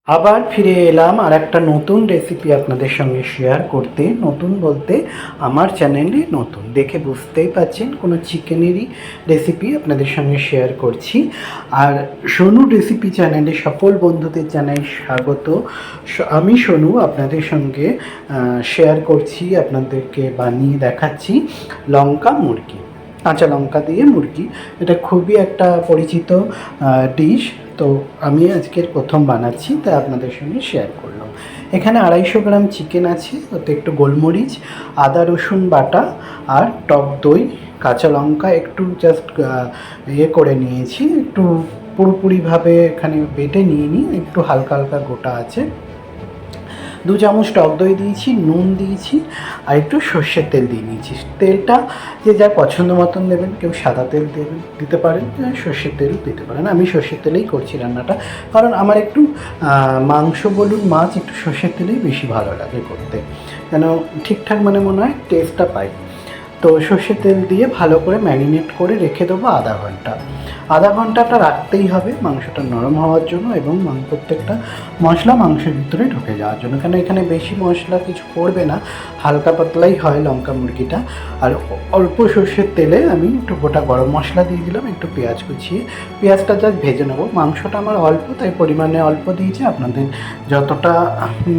আবার ফিরে এলাম আর একটা নতুন রেসিপি আপনাদের সঙ্গে শেয়ার করতে। নতুন বলতে আমার চ্যানেলে নতুন দেখে বুঝতেই পাচ্ছেন, কোনো চিকেনেরই রেসিপি আপনাদের সঙ্গে শেয়ার করছি। আর সোনু রেসিপি চ্যানেলে সকল বন্ধুদের জানাই স্বাগত। আমি সোনু আপনাদের সঙ্গে শেয়ার করছি, আপনাদেরকে বানিয়ে দেখাচ্ছি লঙ্কা মুরগি, কাঁচা লঙ্কা দিয়ে মুরগি। এটা খুবই একটা পরিচিত ডিশ। তো আমি আজকের প্রথম বানাচ্ছি, তাই আপনাদের সঙ্গে শেয়ার করলাম। এখানে 250 গ্রাম চিকেন আছে, ওতে একটু গোলমরিচ, আদা রসুন বাটা আর টক দই, কাঁচা লঙ্কা একটু জাস্ট করে নিয়েছি, একটু পুরোপুরিভাবে এখানে বেটে নিয়ে নিই, একটু হালকা হালকা গোটা আছে। 2 চামচ টক দই দিয়েছি, নুন দিয়েছি আর একটু সর্ষের তেল দিয়ে নিয়েছি। তেলটা যে যার পছন্দ মতন দেবেন, কেউ সাদা তেল দিতে পারেন, সর্ষের তেল দিতে পারেন। আমি সর্ষের তেলেই করছি রান্নাটা, কারণ আমার একটু মাংস বলুন মাছ একটু সর্ষের তেলেই বেশি ভালো লাগে করতে, কেন ঠিকঠাক মনে হয় টেস্টটা পাই। তো সর্ষের তেল দিয়ে ভালো করে ম্যারিনেট করে রেখে দেবো আধা ঘন্টা। আধা ঘন্টাটা রাখতেই হবে মাংসটা নরম হওয়ার জন্য এবং প্রত্যেকটা মশলা মাংসের ভিতরে ঢুকে যাওয়ার জন্য, কেন এখানে বেশি মশলা কিছু পড়বে না, হালকা পাতলাই হয় লঙ্কা মুরগিটা। আর অল্প সর্ষের তেলে আমি একটু গোটা গরম মশলা দিয়ে দিলাম, একটু পেঁয়াজ কুচিয়ে, পেঁয়াজটা জাস্ট ভেজে নেবো। মাংসটা আমার অল্প, তাই পরিমাণে অল্প দিয়েছি। আপনাদের যতটা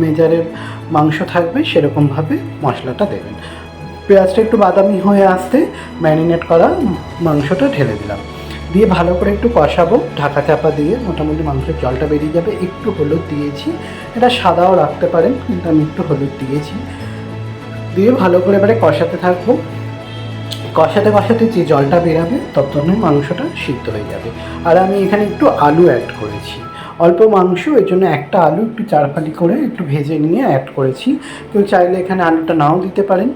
মেজারের মাংস থাকবে সেরকমভাবে মশলাটা দেবেন। পেঁয়াজটা একটু বাদামি হয়ে আসতে ম্যারিনেট করা মাংসটা ঢেলে দিলাম, দিয়ে ভালো করে একটু কষাবো ঢাকা চাপা দিয়ে। মোটামুটি মাংসের জলটা বেরিয়ে যাবে। একটু হলুদ দিয়েছি, এটা সাদাও রাখতে পারেন, কিন্তু আমি একটু হলুদ দিয়েছি। দিয়ে ভালো করে এবারে কষাতে থাকবো। কষাতে কষাতে যে জলটা বেরাবে ততক্ষণে মাংসটা সিদ্ধ হয়ে যাবে। আর আমি এখানে একটু আলু অ্যাড করেছি, অল্প মাংস, এর জন্য একটা আলু একটু চারফালি করে একটু ভেজে নিয়ে অ্যাড করেছি। কেউ চাইলে এখানে আলুটা নাও দিতে পারেন।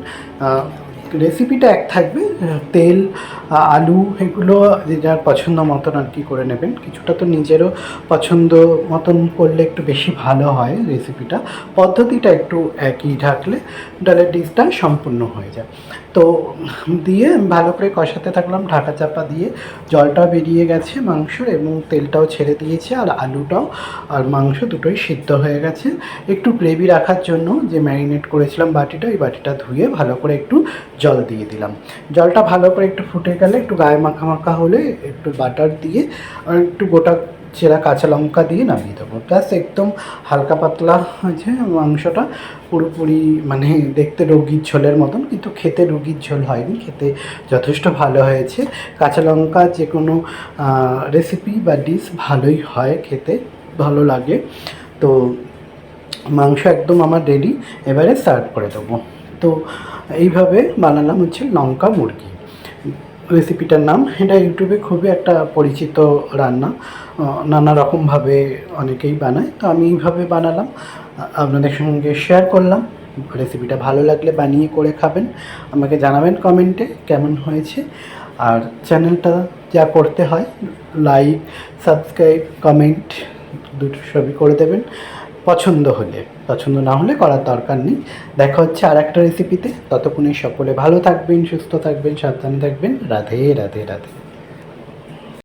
রেসিপিটা এক থাকবে, তেল আলু এগুলো যে যার পছন্দ মতন আর কি করে নেবেন। কিছুটা তো নিজেরও পছন্দ মতন করলে একটু বেশি ভালো হয় রেসিপিটা। পদ্ধতিটা একটু একই থাকলে ডালের ডিশটা সম্পূর্ণ হয়ে যায়। তো দিয়ে ভালো করে কষাতে থাকলাম ঢাকা চাপা দিয়ে। জলটা বেরিয়ে গেছে মাংসর এবং তেলটাও ছেড়ে দিয়েছে, আর আলুটাও আর মাংস দুটোই সিদ্ধ হয়ে গেছে। একটু গ্রেভি রাখার জন্য যে ম্যারিনেট করেছিলাম বাটিটা, ওই বাটিটা ধুয়ে ভালো করে একটু জল দিয়ে দিলাম। জলটা ভালো করে একটু ফুটে গেলে, একটু গায়ে মাখা মাখা হলে একটু বাটার দিয়ে আর একটু গোটা চেরা কাঁচা লঙ্কা দিয়ে নামিয়ে দেবো। ব্যাস, একদম হালকা পাতলা আছে মাংসটা, পুরোপুরি মানে দেখতে রোগীর ঝোলের মতন, কিন্তু খেতে রোগীর ঝোল হয়নি, খেতে যথেষ্ট ভালো হয়েছে। কাঁচা লঙ্কা যে কোনো রেসিপি বা ডিশ ভালোই হয়, খেতে ভালো লাগে। তো মাংস একদম আমার রেডি, এবারে সার্ভ করে দেবো। তো এইভাবে বানালাম হচ্ছে লঙ্কা মুরগি রেসিপিটার নাম। এটা ইউটিউবে খুবই একটা পরিচিত রান্না, নানা রকমভাবে অনেকেই বানায়। তো আমি এইভাবে বানালাম, আপনাদের সঙ্গে শেয়ার করলাম। রেসিপিটা ভালো লাগলে বানিয়ে করে খাবেন, আমাকে জানাবেন কমেন্টে কেমন হয়েছে। আর চ্যানেলটা যা করতে হয়, লাইক, সাবস্ক্রাইব, কমেন্ট দুটো সবই করে দেবেন পছন্দ হলে। পছন্দ না হলে করার দরকার নেই। দেখা হচ্ছে আর একটা রেসিপিতে। ততক্ষণে সকলে ভালো থাকবেন, সুস্থ থাকবেন, সাবধানে থাকবেন। রাধে রাধে রাধে।